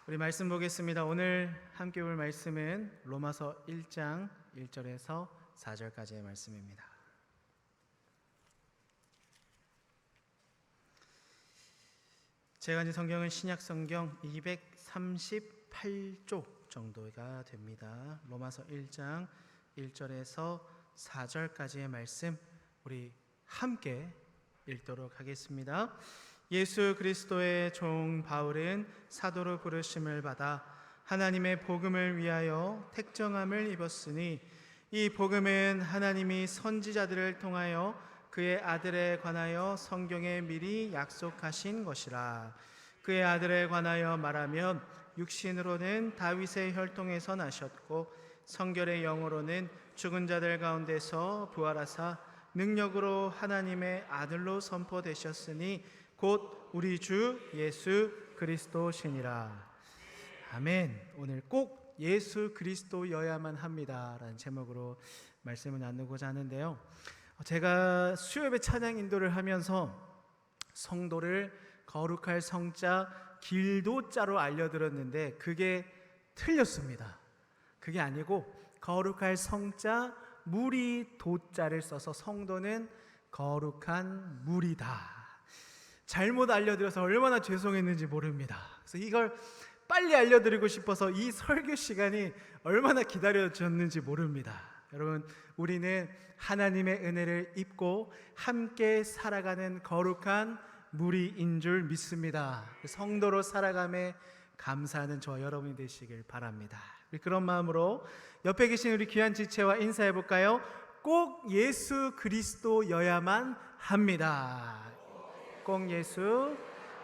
우리 말씀 보겠습니다. 오늘 함께 볼 말씀은 로마서 1장 1절에서 4절까지의 말씀입니다. 제가 가진 성경은 신약 성경 238쪽 정도가 됩니다. 로마서 1장 1절에서 4절까지의 말씀 우리 함께 읽도록 하겠습니다. 예수 그리스도의 종 바울은 사도로 부르심을 받아 하나님의 복음을 위하여 택정함을 입었으니 이 복음은 하나님이 선지자들을 통하여 그의 아들에 관하여 성경에 미리 약속하신 것이라. 그의 아들에 관하여 말하면 육신으로는 다윗의 혈통에서 나셨고 성결의 영으로는 죽은 자들 가운데서 부활하사 능력으로 하나님의 아들로 선포되셨으니 곧 우리 주 예수 그리스도시니라. 아멘. 오늘 꼭 예수 그리스도여야만 합니다라는 제목으로 말씀을 나누고자 하는데요, 제가 수요예배 찬양 인도를 하면서 성도를 거룩할 성자 길도자로 알려드렸는데 그게 틀렸습니다. 그게 아니고 거룩할 성자 무리도자를 써서 성도는 거룩한 무리다. 잘못 알려드려서 얼마나 죄송했는지 모릅니다. 그래서 이걸 빨리 알려드리고 싶어서 이 설교 시간이 얼마나 기다려졌는지 모릅니다. 여러분, 우리는 하나님의 은혜를 입고 함께 살아가는 거룩한 무리인 줄 믿습니다. 성도로 살아감에 감사하는 저와 여러분이 되시길 바랍니다. 그런 마음으로 옆에 계신 우리 귀한 지체와 인사해 볼까요? 꼭 예수 그리스도여야만 합니다. 꼭 예수.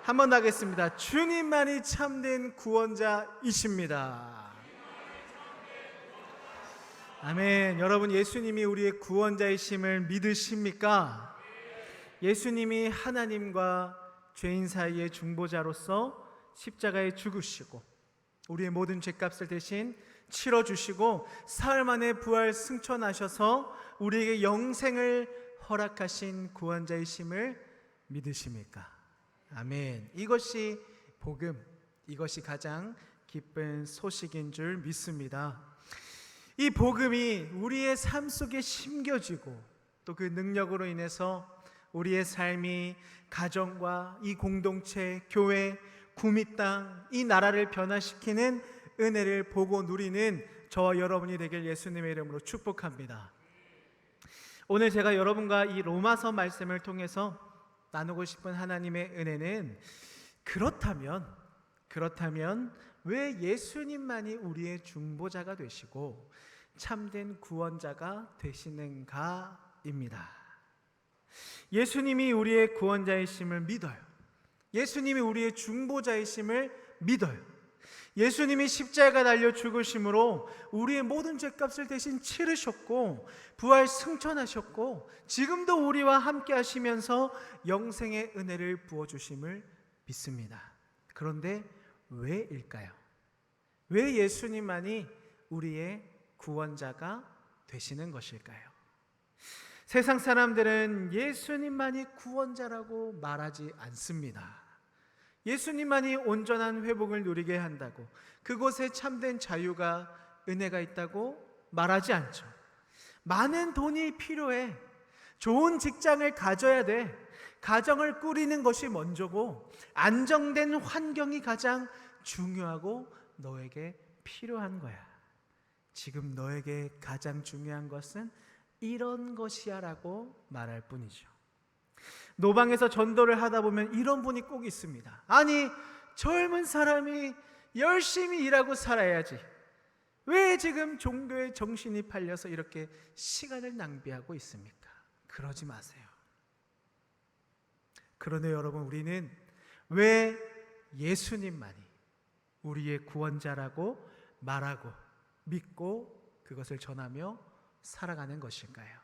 한 번 하겠습니다. 주님만이 참된 구원자이십니다. 아멘. 여러분, 예수님이 우리의 구원자이심을 믿으십니까? 예수님이 하나님과 죄인 사이의 중보자로서 십자가에 죽으시고 우리의 모든 죄값을 대신 치러주시고 사흘 만에 부활 승천하셔서 우리에게 영생을 허락하신 구원자이심을 믿으십니까? 아멘. 이것이 복음, 이것이 가장 기쁜 소식인 줄 믿습니다. 이 복음이 우리의 삶 속에 심겨지고 또 그 능력으로 인해서 우리의 삶이 가정과 이 공동체, 교회, 구미 땅, 이 나라를 변화시키는 은혜를 보고 누리는 저와 여러분이 되길 예수님의 이름으로 축복합니다. 오늘 제가 여러분과 이 로마서 말씀을 통해서 나누고 싶은 하나님의 은혜는 그렇다면 왜 예수님만이 우리의 중보자가 되시고 참된 구원자가 되시는가입니다. 예수님이 우리의 구원자이심을 믿어요. 예수님이 우리의 중보자이심을 믿어요. 예수님이 십자가 달려 죽으심으로 우리의 모든 죄값을 대신 치르셨고 부활 승천하셨고 지금도 우리와 함께 하시면서 영생의 은혜를 부어주심을 믿습니다. 그런데 왜일까요? 왜 예수님만이 우리의 구원자가 되시는 것일까요? 세상 사람들은 예수님만이 구원자라고 말하지 않습니다. 예수님만이 온전한 회복을 누리게 한다고, 그곳에 참된 자유가, 은혜가 있다고 말하지 않죠. 많은 돈이 필요해. 좋은 직장을 가져야 돼. 가정을 꾸리는 것이 먼저고 안정된 환경이 가장 중요하고 너에게 필요한 거야. 지금 너에게 가장 중요한 것은 이런 것이야 라고 말할 뿐이죠. 노방에서 전도를 하다 보면 이런 분이 꼭 있습니다. 아니, 젊은 사람이 열심히 일하고 살아야지. 왜 지금 종교에 정신이 팔려서 이렇게 시간을 낭비하고 있습니까? 그러지 마세요. 그런데 여러분, 우리는 왜 예수님만이 우리의 구원자라고 말하고 믿고 그것을 전하며 살아가는 것일까요?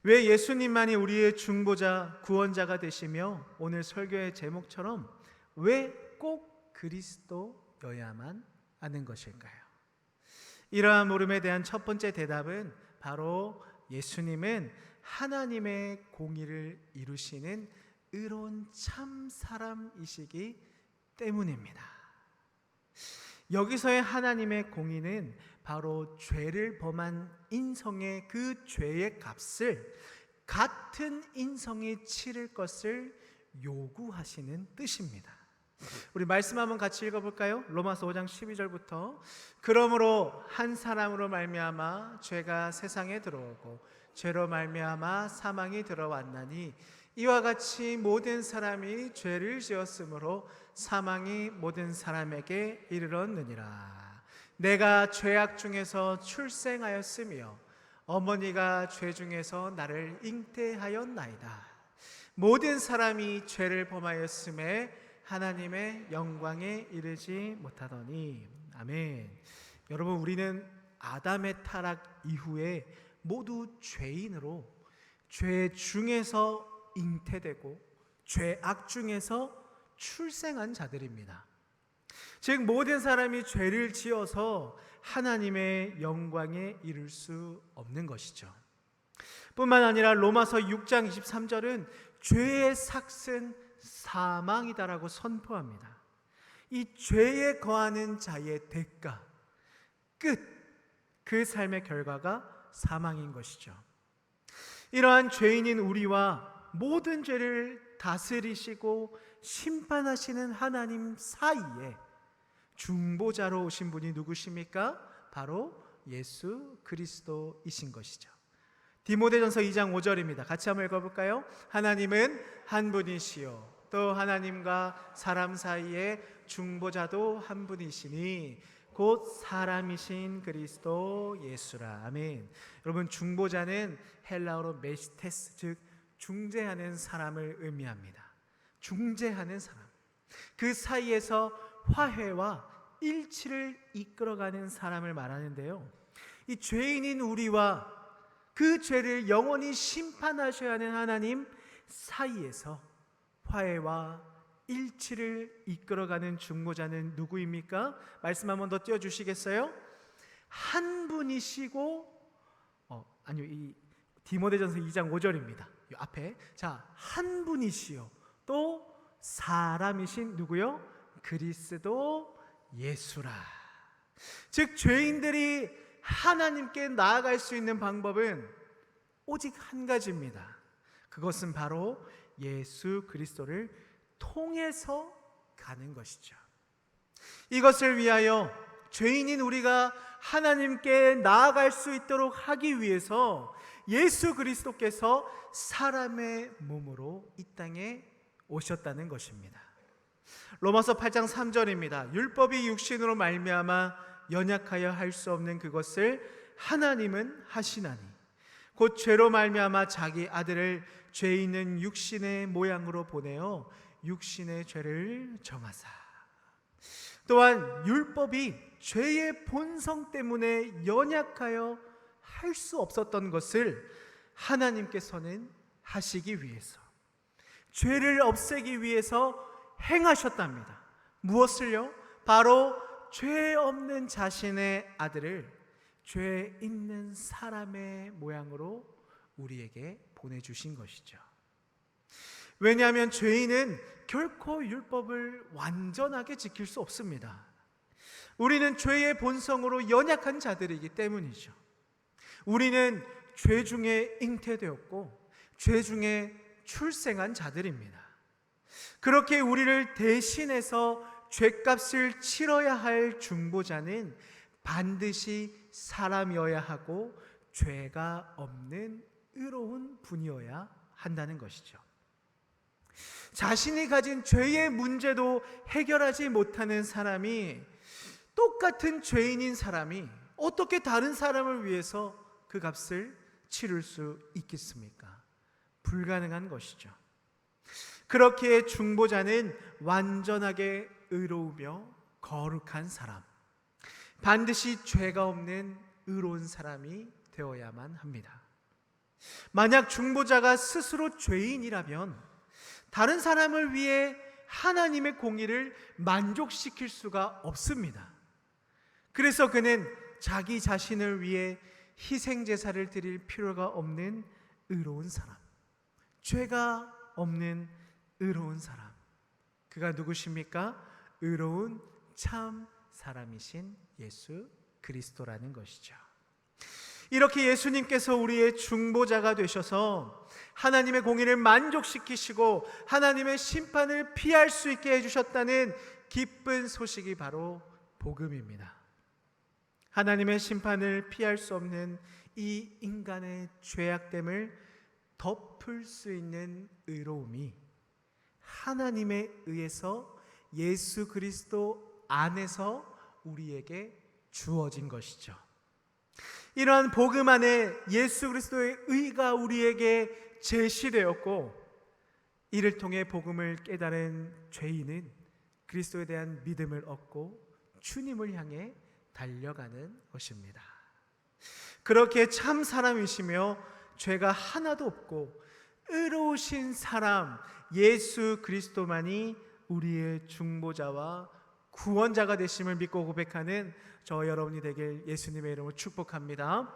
왜 예수님만이 우리의 중보자, 구원자가 되시며 오늘 설교의 제목처럼 왜 꼭 그리스도여야만 하는 것일까요? 이러한 물음에 대한 첫 번째 대답은 바로 예수님은 하나님의 공의를 이루시는 의로운 참 사람이시기 때문입니다. 여기서의 하나님의 공의는 바로 죄를 범한 인성의 그 죄의 값을 같은 인성이 치를 것을 요구하시는 뜻입니다. 우리 말씀 한번 같이 읽어볼까요? 로마서 5장 12절부터 그러므로 한 사람으로 말미암아 죄가 세상에 들어오고 죄로 말미암아 사망이 들어왔나니 이와 같이 모든 사람이 죄를 지었으므로 사망이 모든 사람에게 이르렀느니라. 내가 죄악 중에서 출생하였으며 어머니가 죄 중에서 나를 잉태하였나이다. 모든 사람이 죄를 범하였음에 하나님의 영광에 이르지 못하더니. 아멘. 여러분, 우리는 아담의 타락 이후에 모두 죄인으로 죄 중에서 잉태되고 죄악 중에서 출생한 자들입니다. 즉 모든 사람이 죄를 지어서 하나님의 영광에 이를 수 없는 것이죠. 뿐만 아니라 로마서 6장 23절은 죄의 삭은 사망이다라고 선포합니다. 이 죄에 거하는 자의 대가, 끝, 그 삶의 결과가 사망인 것이죠. 이러한 죄인인 우리와 모든 죄를 다스리시고 심판하시는 하나님 사이에 중보자로 오신 분이 누구십니까? 바로 예수 그리스도이신 것이죠. 디모데전서 2장 5절입니다. 같이 한번 읽어볼까요? 하나님은 한 분이시요 또 하나님과 사람 사이에 중보자도 한 분이시니 곧 사람이신 그리스도 예수라. 아멘. 여러분, 중보자는 헬라어로 메시테스, 즉 중재하는 사람을 의미합니다. 중재하는 사람, 그 사이에서 화해와 일치를 이끌어가는 사람을 말하는데요, 이 죄인인 우리와 그 죄를 영원히 심판하셔야 하는 하나님 사이에서 화해와 일치를 이끌어가는 중보자는 누구입니까? 말씀 한 번 더 띄워주시겠어요? 한 분이시고 아니요, 이 디모데전서 2장 5절입니다. 이 앞에, 자, 한 분이시요 또 사람이신 누구요? 그리스도 예수라. 즉 죄인들이 하나님께 나아갈 수 있는 방법은 오직 한 가지입니다. 그것은 바로 예수 그리스도를 통해서 가는 것이죠. 이것을 위하여 죄인인 우리가 하나님께 나아갈 수 있도록 하기 위해서 예수 그리스도께서 사람의 몸으로 이 땅에 오셨다는 것입니다. 로마서 8장 3절입니다. 율법이 육신으로 말미암아 연약하여 할 수 없는 그것을 하나님은 하시나니 곧 죄로 말미암아 자기 아들을 죄 있는 육신의 모양으로 보내어 육신의 죄를 정하사. 또한 율법이 죄의 본성 때문에 연약하여 할 수 없었던 것을 하나님께서는 하시기 위해서, 죄를 없애기 위해서 행하셨답니다. 무엇을요? 바로 죄 없는 자신의 아들을 죄 있는 사람의 모양으로 우리에게 보내주신 것이죠. 왜냐하면 죄인은 결코 율법을 완전하게 지킬 수 없습니다. 우리는 죄의 본성으로 연약한 자들이기 때문이죠. 우리는 죄 중에 잉태되었고 죄 중에 출생한 자들입니다. 그렇게 우리를 대신해서 죄값을 치러야 할 중보자는 반드시 사람이어야 하고 죄가 없는 의로운 분이어야 한다는 것이죠. 자신이 가진 죄의 문제도 해결하지 못하는 사람이, 똑같은 죄인인 사람이 어떻게 다른 사람을 위해서 그 값을 치를 수 있겠습니까? 불가능한 것이죠. 그렇기에 중보자는 완전하게 의로우며 거룩한 사람, 반드시 죄가 없는 의로운 사람이 되어야만 합니다. 만약 중보자가 스스로 죄인이라면 다른 사람을 위해 하나님의 공의를 만족시킬 수가 없습니다. 그래서 그는 자기 자신을 위해 희생제사를 드릴 필요가 없는 의로운 사람, 죄가 없는 의로운 사람, 그가 누구십니까? 의로운 참 사람이신 예수 그리스도라는 것이죠. 이렇게 예수님께서 우리의 중보자가 되셔서 하나님의 공의를 만족시키시고 하나님의 심판을 피할 수 있게 해주셨다는 기쁜 소식이 바로 복음입니다. 하나님의 심판을 피할 수 없는 이 인간의 죄악됨을 덮을 수 있는 의로움이 하나님에 의해서 예수 그리스도 안에서 우리에게 주어진 것이죠. 이러한 복음 안에 예수 그리스도의 의가 우리에게 제시되었고, 이를 통해 복음을 깨달은 죄인은 그리스도에 대한 믿음을 얻고 주님을 향해 달려가는 것입니다. 그렇게 참 사람이시며 죄가 하나도 없고 의로우신 사람 예수 그리스도만이 우리의 중보자와 구원자가 되심을 믿고 고백하는 저 여러분이 되길 예수님의 이름으로 축복합니다.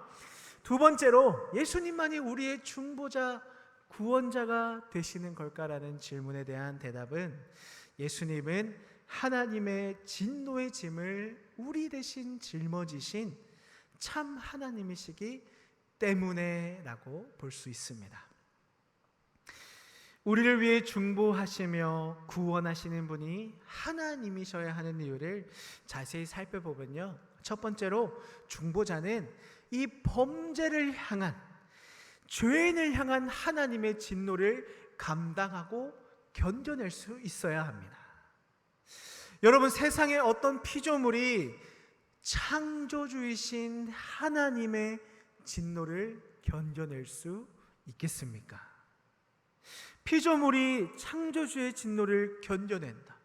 두 번째로, 예수님만이 우리의 중보자, 구원자가 되시는 걸까라는 질문에 대한 대답은, 예수님은 하나님의 진노의 짐을 우리 대신 짊어지신 참 하나님이시기 때문에 라고 볼 수 있습니다. 우리를 위해 중보하시며 구원하시는 분이 하나님이셔야 하는 이유를 자세히 살펴보면요, 첫 번째로 중보자는 이 범죄를 향한, 죄인을 향한 하나님의 진노를 감당하고 견뎌낼 수 있어야 합니다. 여러분, 세상의 어떤 피조물이 창조주이신 하나님의 진노를 견뎌낼 수 있겠습니까? 피조물이 창조주의 진노를 견뎌낸다,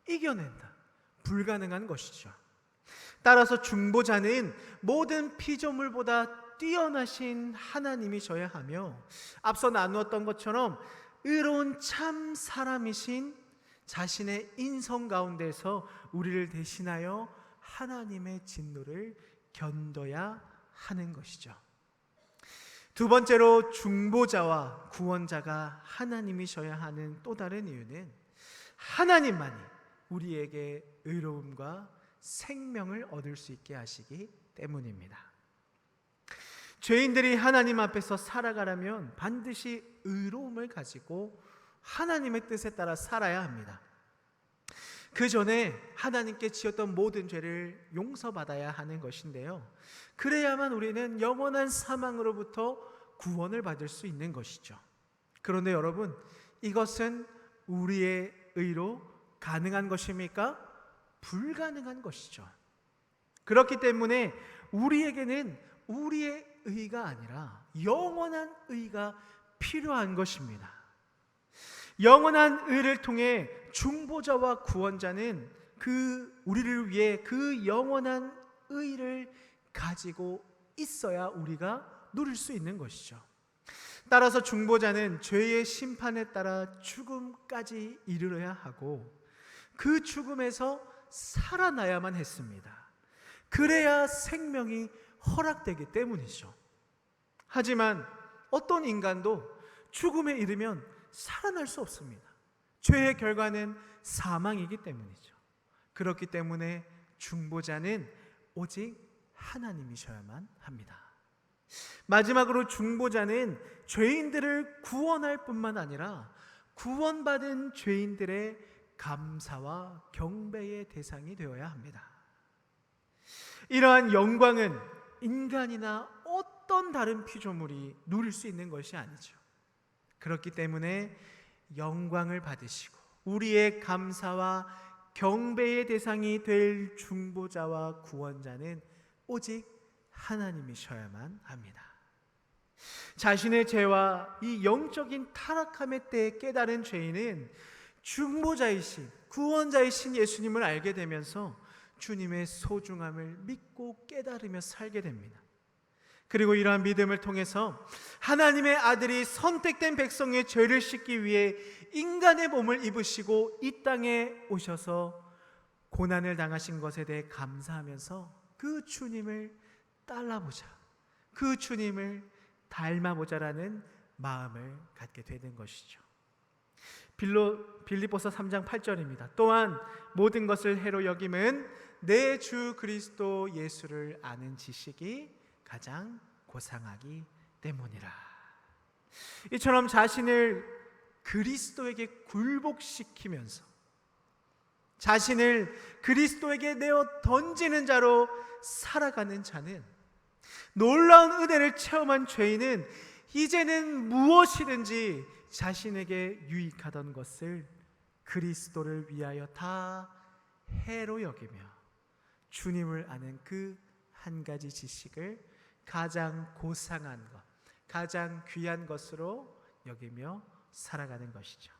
이겨낸다, 불가능한 것이죠. 따라서 중보자는 모든 피조물보다 뛰어나신 하나님이셔야 하며, 앞서 나누었던 것처럼 의로운 참 사람이신 자신의 인성 가운데서 우리를 대신하여 하나님의 진노를 견뎌야 하는 것이죠. 두 번째로, 중보자와 구원자가 하나님이셔야 하는 또 다른 이유는 하나님만이 우리에게 의로움과 생명을 얻을 수 있게 하시기 때문입니다. 죄인들이 하나님 앞에서 살아가려면 반드시 의로움을 가지고 하나님의 뜻에 따라 살아야 합니다. 그 전에 하나님께 지었던 모든 죄를 용서받아야 하는 것인데요, 그래야만 우리는 영원한 사망으로부터 구원을 받을 수 있는 것이죠. 그런데 여러분, 이것은 우리의 의로 가능한 것입니까? 불가능한 것이죠. 그렇기 때문에 우리에게는 우리의 의가 아니라 영원한 의가 필요한 것입니다. 영원한 의를 통해 중보자와 구원자는 우리를 위해 그 영원한 의를 가지고 있어야 우리가 누릴 수 있는 것이죠. 따라서 중보자는 죄의 심판에 따라 죽음까지 이르러야 하고 그 죽음에서 살아나야만 했습니다. 그래야 생명이 허락되기 때문이죠. 하지만 어떤 인간도 죽음에 이르면 살아날 수 없습니다. 죄의 결과는 사망이기 때문이죠. 그렇기 때문에 중보자는 오직 하나님이셔야만 합니다. 마지막으로, 중보자는 죄인들을 구원할 뿐만 아니라 구원받은 죄인들의 감사와 경배의 대상이 되어야 합니다. 이러한 영광은 인간이나 어떤 다른 피조물이 누릴 수 있는 것이 아니죠. 그렇기 때문에 영광을 받으시고 우리의 감사와 경배의 대상이 될 중보자와 구원자는 오직 하나님이셔야만 합니다. 자신의 죄와 이 영적인 타락함의 때에 깨달은 죄인은 중보자이신, 구원자이신 예수님을 알게 되면서 주님의 소중함을 믿고 깨달으며 살게 됩니다. 그리고 이러한 믿음을 통해서 하나님의 아들이 선택된 백성의 죄를 씻기 위해 인간의 몸을 입으시고 이 땅에 오셔서 고난을 당하신 것에 대해 감사하면서 그 주님을 따라보자, 그 주님을 닮아보자라는 마음을 갖게 되는 것이죠. 빌립보서 3장 8절입니다. 또한 모든 것을 해로 여김은 내 주 그리스도 예수를 아는 지식이 가장 고상하기 때문이라. 이처럼 자신을 그리스도에게 굴복시키면서 자신을 그리스도에게 내어 던지는 자로 살아가는 자는, 놀라운 은혜를 체험한 죄인은 이제는 무엇이든지 자신에게 유익하던 것을 그리스도를 위하여 다 해로 여기며 주님을 아는 그 한 가지 지식을 가장 고상한 것, 가장 귀한 것으로 여기며 살아가는 것이죠.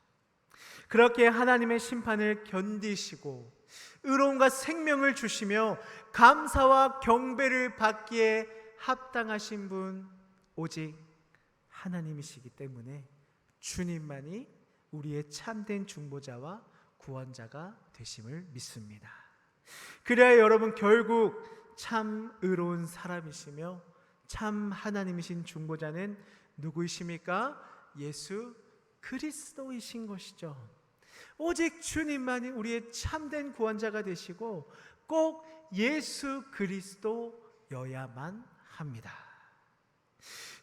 그렇게 하나님의 심판을 견디시고 의로움과 생명을 주시며 감사와 경배를 받기에 합당하신 분 오직 하나님이시기 때문에 주님만이 우리의 참된 중보자와 구원자가 되심을 믿습니다. 그래야 여러분 결국 참 의로운 사람이시며 참 하나님이신 중보자는 누구이십니까? 예수 그리스도이신 것이죠. 오직 주님만이 우리의 참된 구원자가 되시고 꼭 예수 그리스도여야만 합니다.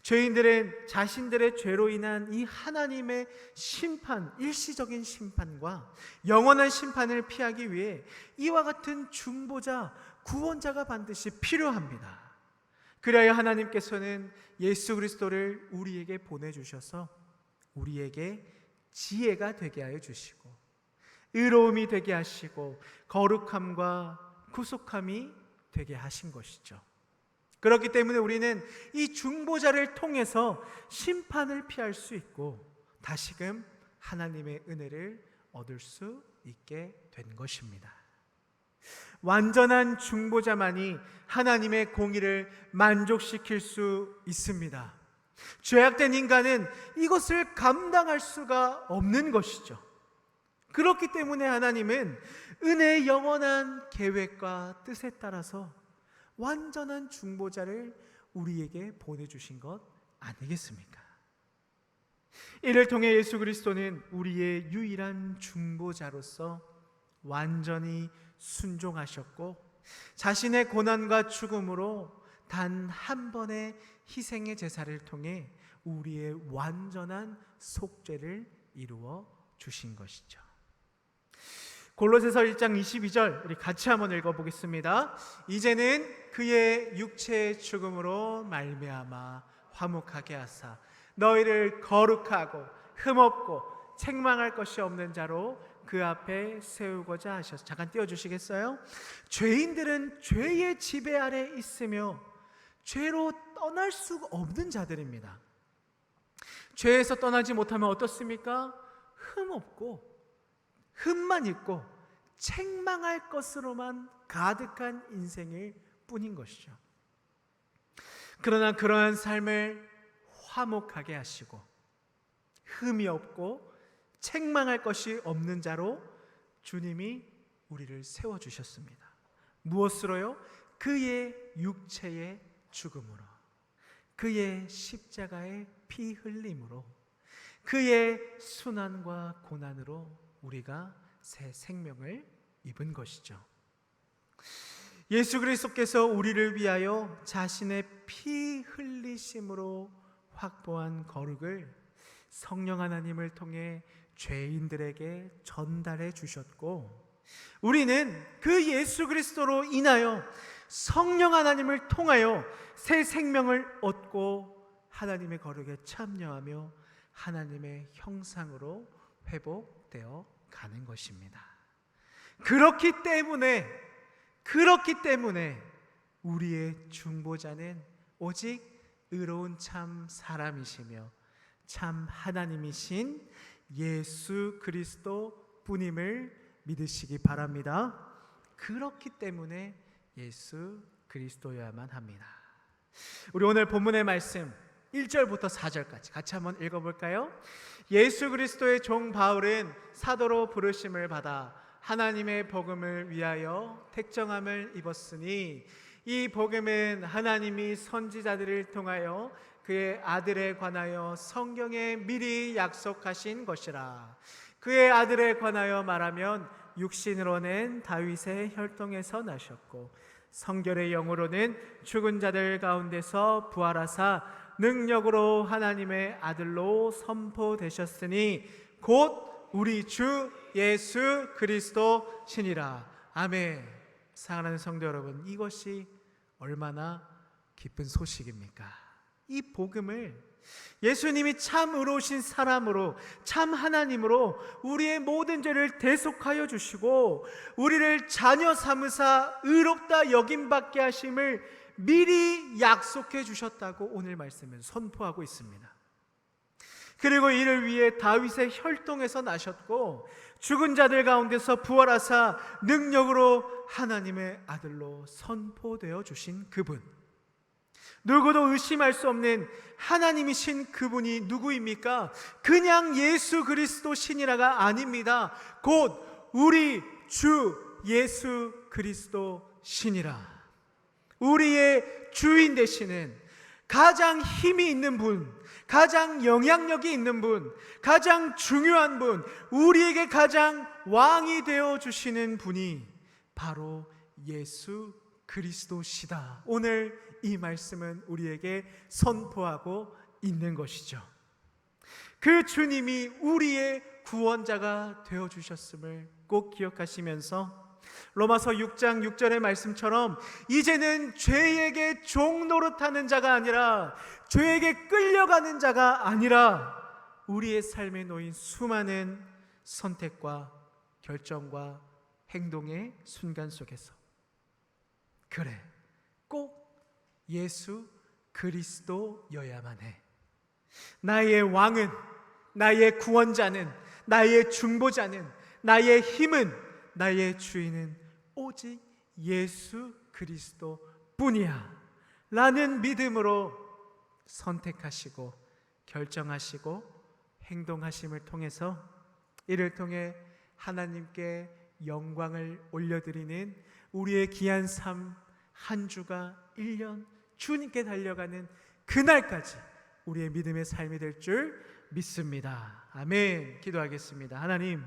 죄인들은 자신들의 죄로 인한 이 하나님의 심판, 일시적인 심판과 영원한 심판을 피하기 위해 이와 같은 중보자, 구원자가 반드시 필요합니다. 그래야 하나님께서는 예수 그리스도를 우리에게 보내주셔서 우리에게 지혜가 되게 하여 주시고 의로움이 되게 하시고 거룩함과 구속함이 되게 하신 것이죠. 그렇기 때문에 우리는 이 중보자를 통해서 심판을 피할 수 있고 다시금 하나님의 은혜를 얻을 수 있게 된 것입니다. 완전한 중보자만이 하나님의 공의를 만족시킬 수 있습니다. 죄악된 인간은 이것을 감당할 수가 없는 것이죠. 그렇기 때문에 하나님은 은혜의 영원한 계획과 뜻에 따라서 완전한 중보자를 우리에게 보내주신 것 아니겠습니까? 이를 통해 예수 그리스도는 우리의 유일한 중보자로서 완전히 순종하셨고 자신의 고난과 죽음으로 단 한 번의 희생의 제사를 통해 우리의 완전한 속죄를 이루어 주신 것이죠. 골로새서 1장 22절 우리 같이 한번 읽어보겠습니다. 이제는 그의 육체의 죽음으로 말미암아 화목하게 하사 너희를 거룩하고 흠없고 책망할 것이 없는 자로 그 앞에 세우고자 하셔서, 잠깐 띄워주시겠어요? 죄인들은 죄의 지배 아래 있으며 죄로 떠날 수가 없는 자들입니다. 죄에서 떠나지 못하면 어떻습니까? 흠없고 흠만 있고 책망할 것으로만 가득한 인생일 뿐인 것이죠. 그러나 그러한 삶을 화목하게 하시고 흠이 없고 책망할 것이 없는 자로 주님이 우리를 세워주셨습니다. 무엇으로요? 그의 육체의 죽음으로, 그의 십자가의 피 흘림으로, 그의 순환과 고난으로 우리가 새 생명을 입은 것이죠. 예수 그리스도께서 우리를 위하여 자신의 피 흘리심으로 확보한 거룩을 성령 하나님을 통해 죄인들에게 전달해 주셨고, 우리는 그 예수 그리스도로 인하여 성령 하나님을 통하여 새 생명을 얻고 하나님의 거룩에 참여하며 하나님의 형상으로 회복되어 가는 것입니다. 그렇기 때문에 우리의 중보자는 오직 의로운 참 사람이시며 참 하나님이신 예수 그리스도 뿐임을 믿으시기 바랍니다. 그렇기 때문에 예수 그리스도여야만 합니다. 우리 오늘 본문의 말씀 1절부터 4절까지 같이 한번 읽어볼까요? 예수 그리스도의 종 바울은 사도로 부르심을 받아 하나님의 복음을 위하여 택정함을 입었으니 이 복음은 하나님이 선지자들을 통하여 그의 아들에 관하여 성경에 미리 약속하신 것이라. 그의 아들에 관하여 말하면 육신으로 낸 다윗의 혈통에서 나셨고 성결의 영으로는 죽은 자들 가운데서 부활하사 능력으로 하나님의 아들로 선포되셨으니 곧 우리 주 예수 그리스도 신이라. 아멘. 사랑하는 성도 여러분, 이것이 얼마나 기쁜 소식입니까? 이 복음을 예수님이 참 의로우신 사람으로, 참 하나님으로 우리의 모든 죄를 대속하여 주시고 우리를 자녀 삼으사 의롭다 여김받게 하심을 미리 약속해 주셨다고 오늘 말씀은 선포하고 있습니다. 그리고 이를 위해 다윗의 혈통에서 나셨고 죽은 자들 가운데서 부활하사 능력으로 하나님의 아들로 선포되어 주신 그분, 누구도 의심할 수 없는 하나님이신 그분이 누구입니까? 그냥 예수 그리스도 신이라가 아닙니다. 곧 우리 주 예수 그리스도 신이라. 우리의 주인 되시는 가장 힘이 있는 분, 가장 영향력이 있는 분, 가장 중요한 분, 우리에게 가장 왕이 되어 주시는 분이 바로 예수 그리스도시다. 오늘 이 말씀은 우리에게 선포하고 있는 것이죠. 그 주님이 우리의 구원자가 되어 주셨음을 꼭 기억하시면서 로마서 6장 6절의 말씀처럼 이제는 죄에게 종노릇하는 자가 아니라 죄에게 끌려가는 자가 아니라 우리의 삶에 놓인 수많은 선택과 결정과 행동의 순간 속에서 그래, 꼭 예수 그리스도여야만 해. 나의 왕은, 나의 구원자는, 나의 중보자는, 나의 힘은, 나의 주인은 오직 예수 그리스도 뿐이야 라는 믿음으로 선택하시고 결정하시고 행동하심을 통해서, 이를 통해 하나님께 영광을 올려드리는 우리의 귀한 삶 한 주가 1년 주님께 달려가는 그날까지 우리의 믿음의 삶이 될 줄 믿습니다. 아멘. 기도하겠습니다. 하나님,